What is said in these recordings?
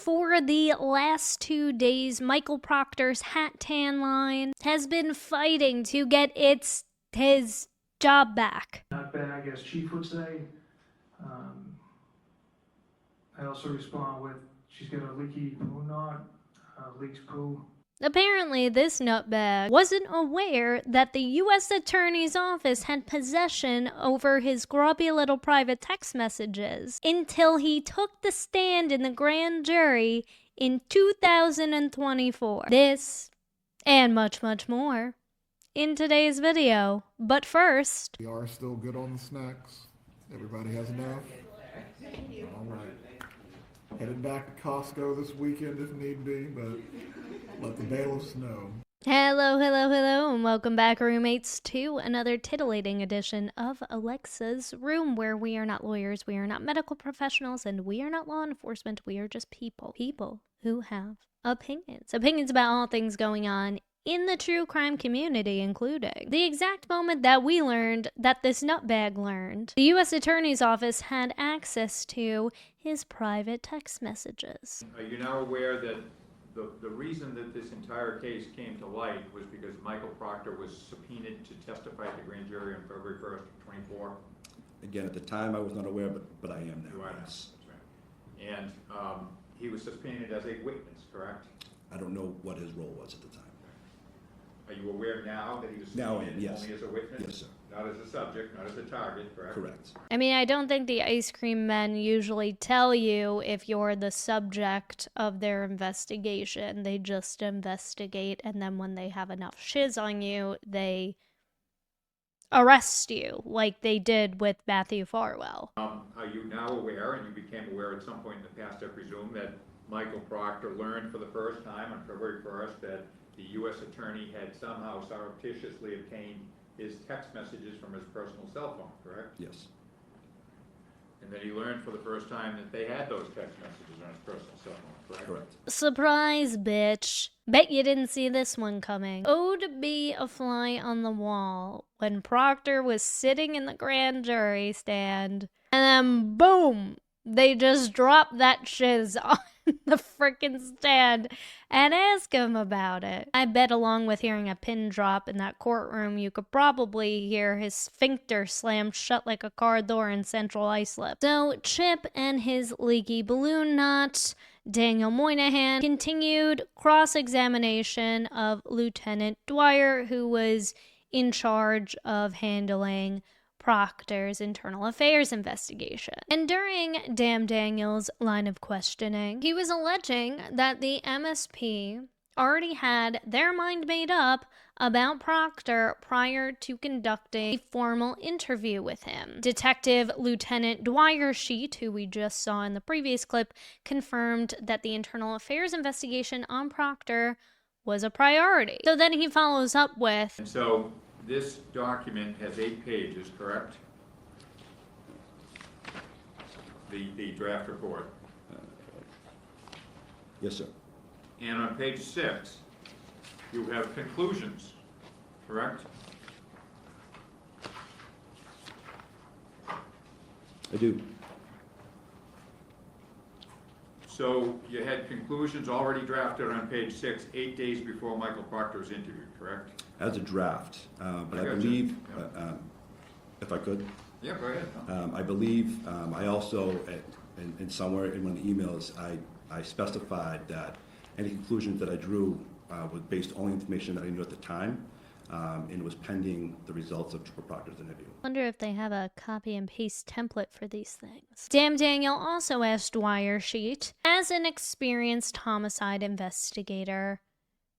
for the last 2 days, Michael Proctor's hat tan line has been fighting to get his job back. Nutbag, as Chief would say. I also respond with, she's got a leaky poo knot, leaks poo. Apparently, this nutbag wasn't aware that the U.S. Attorney's Office had possession over his grubby little private text messages until he took the stand in the grand jury in 2024. This, and much, much more, in today's video. But first, We are still good on the snacks. Everybody has enough? All right. Headed back to Costco this weekend if need be, but let the bailiffs know. hello, and welcome back, roommates, to another titillating edition of Alexa's Room, where we are not lawyers, we are not medical professionals, and we are not law enforcement. We are just people who have opinions about all things going on in the true crime community, including the exact moment that we learned that this nutbag learned the U.S. Attorney's Office had access to his private text messages. Are you now aware that the reason that this entire case came to light was because Michael Proctor was subpoenaed to testify at the grand jury on February 1st, 24? Again, at the time I was not aware, but I am now. You are now. Yes. That's right. And he was subpoenaed as a witness, correct? I don't know what his role was at the time. Are you aware now that he was Now I am, subpoenaed yes. only as a witness? Yes, sir. Not as a subject, not as a target, correct? Correct. I mean, I don't think the ice cream men usually tell you if you're the subject of their investigation. They just investigate, and then when they have enough shiz on you, they arrest you, like they did with Matthew Farwell. Are you now aware, and you became aware at some point in the past, I presume, that Michael Proctor learned for the first time on February 1st that the U.S. Attorney had somehow surreptitiously obtained his text messages from his personal cell phone, correct? Yes. And then he learned for the first time that they had those text messages on his personal cell phone, correct? Correct. Surprise, bitch. Bet you didn't see this one coming. Oh, to be a fly on the wall when Proctor was sitting in the grand jury stand, and then boom, they just dropped that shiz on the frickin' stand and ask him about it. I bet along with hearing a pin drop in that courtroom, you could probably hear his sphincter slam shut like a car door in Central Islip. So Chip and his leaky balloon knot, Daniel Moynihan, continued cross-examination of Lieutenant Dwyer, who was in charge of handling Proctor's internal affairs investigation. And during Damn Daniel's line of questioning, he was alleging that the MSP already had their mind made up about Proctor prior to conducting a formal interview with him. Detective Lieutenant Dwyer Sheet, who we just saw in the previous clip, confirmed that the internal affairs investigation on Proctor was a priority. So then he follows up with, And so this document has 8 pages, correct? The draft report. Yes, sir. And on page 6, you have conclusions, correct? I do. So you had conclusions already drafted on page 6, 8 days before Michael Proctor was interviewed, correct? As a draft, but I gotcha. believe, Yeah. if I could, Yeah, go ahead. I believe I also, in somewhere in one of the emails, I specified that any conclusions that I drew was based on information that I knew at the time, and it was pending the results of Trooper Proctor's interview. wonder if they have a copy and paste template for these things. Damn Daniel also asked Dwyer Sheet, as an experienced homicide investigator,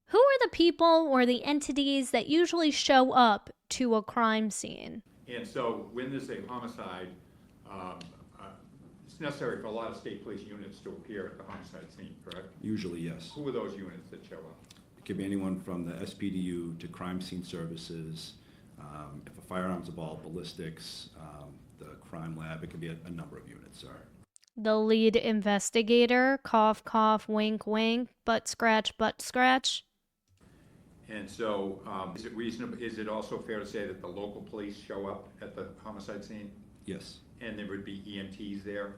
who are the people or the entities that usually show up to a crime scene? And so when there's a homicide, it's necessary for a lot of state police units to appear at the homicide scene, correct? Usually, yes. Who are those units that show up? It could be anyone from the SPDU to crime scene services. If a firearm's involved, ballistics, the crime lab, it could be a number of units, sir. The lead investigator, cough, cough, wink, wink, butt scratch, butt scratch. And so is it reasonable, is it also fair to say that the local police show up at the homicide scene? Yes. And there would be EMTs there?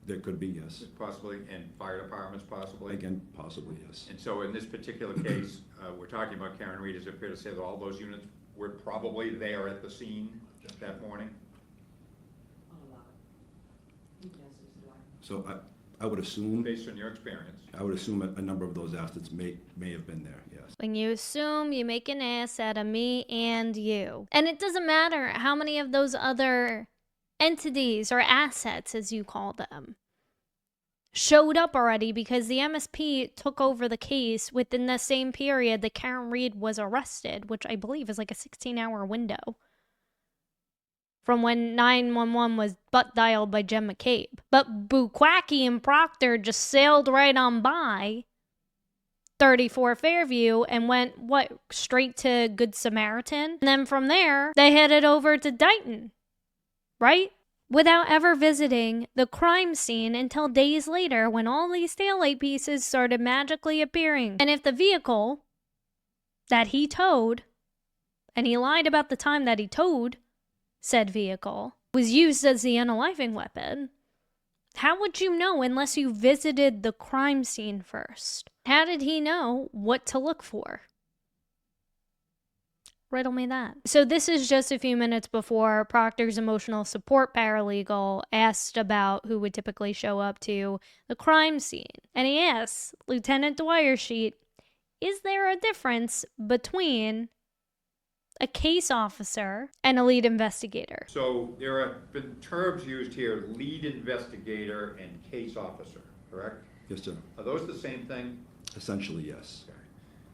There could be, yes. possibly, and fire departments possibly? Again, possibly, yes. And so in this particular case, we're talking about Karen Reed, is it fair to say that all those units were probably there at the scene that morning? So I would assume, Based on your experience? I would assume a number of those assets may have been there, yes. When you assume, you make an ass out of me and you. And it doesn't matter how many of those other entities or assets, as you call them, showed up already, because the MSP took over the case within the same period that Karen Reed was arrested, which I believe is like a 16-hour window from when 911 was butt dialed by Jen McCabe. But Bukwacki and Proctor just sailed right on by 34 Fairview and went, straight to Good Samaritan? And then from there, they headed over to Dighton, right? Without ever visiting the crime scene until days later, when all these taillight pieces started magically appearing. And if the vehicle that he towed, and he lied about the time that he towed said vehicle, was used as the unaliving weapon, how would you know unless you visited the crime scene first? How did he know what to look for? Riddle me that. So this is just a few minutes before Proctor's emotional support paralegal asked about who would typically show up to the crime scene. And he asks Lieutenant Dwyersheet, is there a difference between a case officer and a lead investigator? So there have been terms used here, lead investigator and case officer, correct? Yes, sir. Are those the same thing? Essentially, yes. Okay.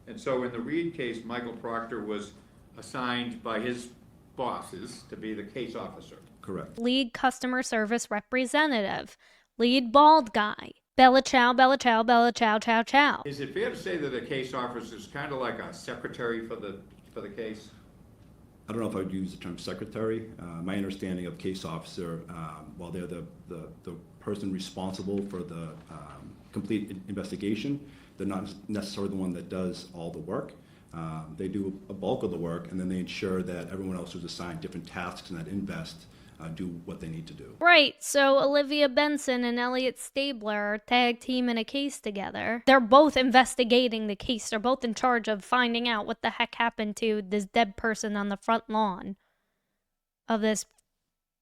And so in the Reed case, Michael Proctor was assigned by his bosses to be the case officer. Correct. Lead customer service representative. Lead bald guy. Bella chow, bella chow, bella chow, chow, chow. Is it fair to say that a case officer is kind of like a secretary for the case? I don't know if I would use the term secretary. My understanding of case officer, while they're the person responsible for the complete investigation, they're not necessarily the one that does all the work. They do a bulk of the work, and then they ensure that everyone else who's assigned different tasks in that invest do what they need to do. Right, so Olivia Benson and Elliot Stabler tag team in a case together. They're both investigating the case. They're both in charge of finding out what the heck happened to this dead person on the front lawn of this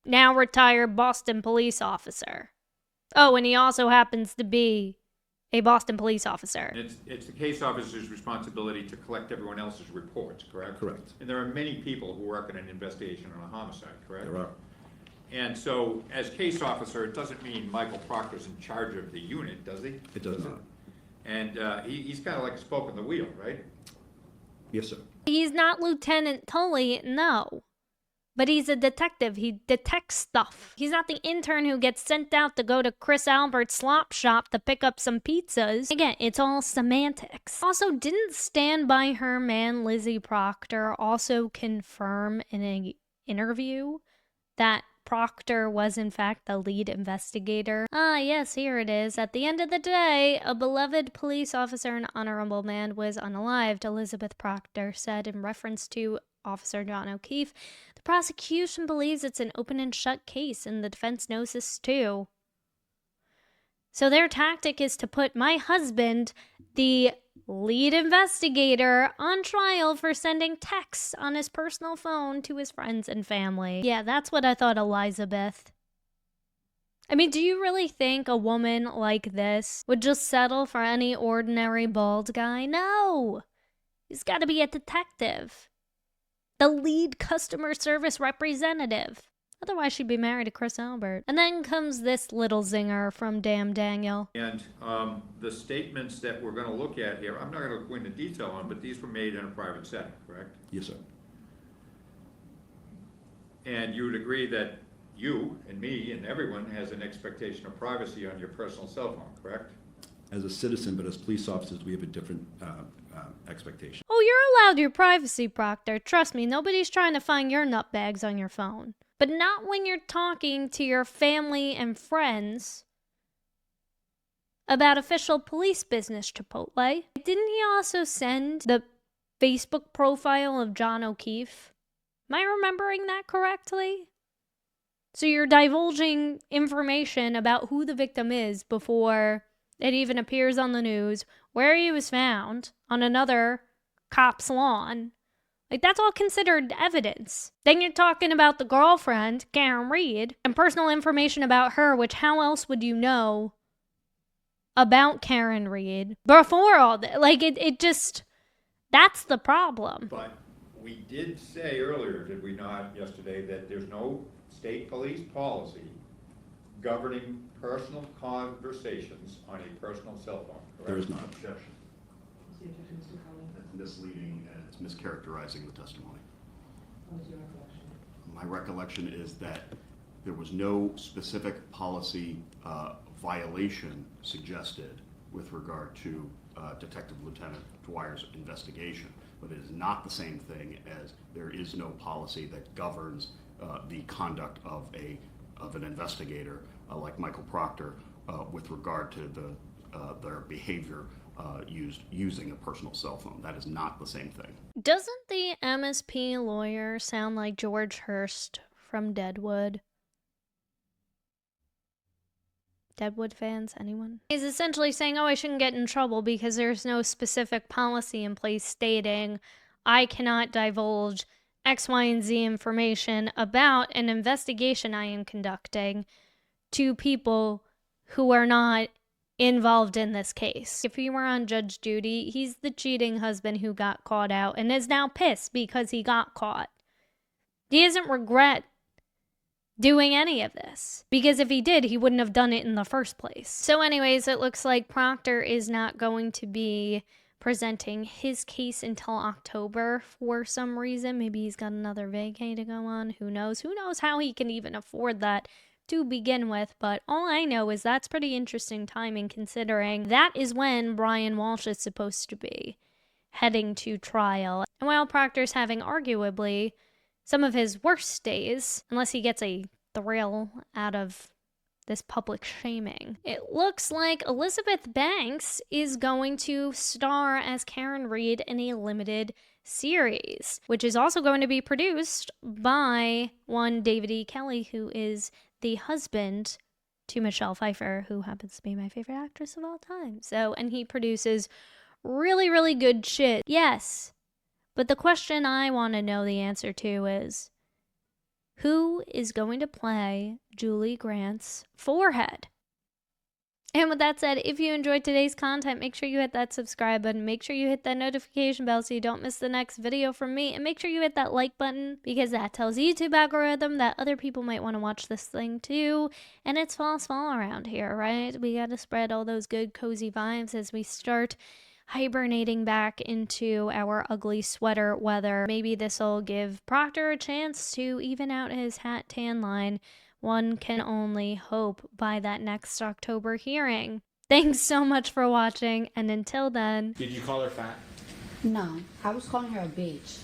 now retired Boston police officer. Oh, and he also happens to be a Boston police officer. And it's the case officer's responsibility to collect everyone else's reports, correct? Correct. And there are many people who work in an investigation on a homicide, correct? There are. And so, as case officer, it doesn't mean Michael Proctor's in charge of the unit, does he? It does not. And he's kind of like a spoke in the wheel, right? Yes, sir. He's not Lieutenant Tully, no. But he's a detective. He detects stuff. He's not the intern who gets sent out to go to Chris Albert's slop shop to pick up some pizzas. Again, it's all semantics. Also, didn't Stand By Her man Lizzie Proctor also confirm in an interview that Proctor was in fact the lead investigator? Ah, yes, here it is. At the end of the day, a beloved police officer and honorable man was unalived, Elizabeth Proctor said in reference to Officer John O'Keefe. The prosecution believes it's an open and shut case, and the defense knows this too. So their tactic is to put my husband, the lead investigator, on trial for sending texts on his personal phone to his friends and family. Yeah, that's what I thought, Elizabeth. I mean, do you really think a woman like this would just settle for any ordinary bald guy? No! He's got to be a detective. The lead customer service representative. Otherwise, she'd be married to Chris Albert. And then comes this little zinger from Damn Daniel. And the statements that we're going to look at here, I'm not going to go into detail on, but these were made in a private setting, correct? Yes, sir. And you would agree that you and me and everyone has an expectation of privacy on your personal cell phone, correct? As a citizen, but as police officers, we have a different expectation. Oh, you're allowed your privacy, Proctor. Trust me, nobody's trying to find your nutbags on your phone. But not when you're talking to your family and friends about official police business, Chipotle. Didn't he also send the Facebook profile of John O'Keefe? Am I remembering that correctly? So you're divulging information about who the victim is before it even appears on the news, where he was found on another cop's lawn. Like, that's all considered evidence. Then you're talking about the girlfriend, Karen Reed, and personal information about her, which how else would you know about Karen Reed before all that? Like, it just, that's the problem. But we did say earlier, did we not, yesterday, that there's no state police policy governing personal conversations on a personal cell phone, correct? There is not. Objection. That's misleading and it's mischaracterizing the testimony. What was your recollection? My recollection is that there was no specific policy violation suggested with regard to Detective Lieutenant Dwyer's investigation, but it is not the same thing as there is no policy that governs the conduct of an investigator like Michael Proctor with regard to their behavior using a personal cell phone. That is not the same thing. Doesn't the MSP lawyer sound like George Hurst from Deadwood? Deadwood fans, anyone? He's essentially saying, oh, I shouldn't get in trouble because there's no specific policy in place stating I cannot divulge X, Y, and Z information about an investigation I am conducting to people who are not involved in this case. If he were on judge duty, he's the cheating husband who got caught out and is now pissed because he got caught. He doesn't regret doing any of this, because if he did, he wouldn't have done it in the first place. So anyways, it looks like Proctor is not going to be presenting his case until October for some reason. Maybe he's got another vacay to go on. Who knows? Who knows how he can even afford that to begin with, but all I know is that's pretty interesting timing, considering that is when Brian Walsh is supposed to be heading to trial. And while Proctor's having arguably some of his worst days, unless he gets a thrill out of this public shaming, it looks like Elizabeth Banks is going to star as Karen Reed in a limited series, which is also going to be produced by one David E. Kelly, who is the husband to Michelle Pfeiffer, who happens to be my favorite actress of all time. And he produces really, really good shit. Yes. But the question I want to know the answer to is, who is going to play Julie Grant's forehead? And with that said, if you enjoyed today's content, make sure you hit that subscribe button. Make sure you hit that notification bell so you don't miss the next video from me. And make sure you hit that like button, because that tells YouTube algorithm that other people might want to watch this thing too. And it's fall around here, right? We got to spread all those good cozy vibes as we start hibernating back into our ugly sweater weather. Maybe this will give Proctor a chance to even out his hat tan line. One can only hope by that next October hearing. Thanks so much for watching, and until then... Did you call her fat? No, I was calling her a bitch.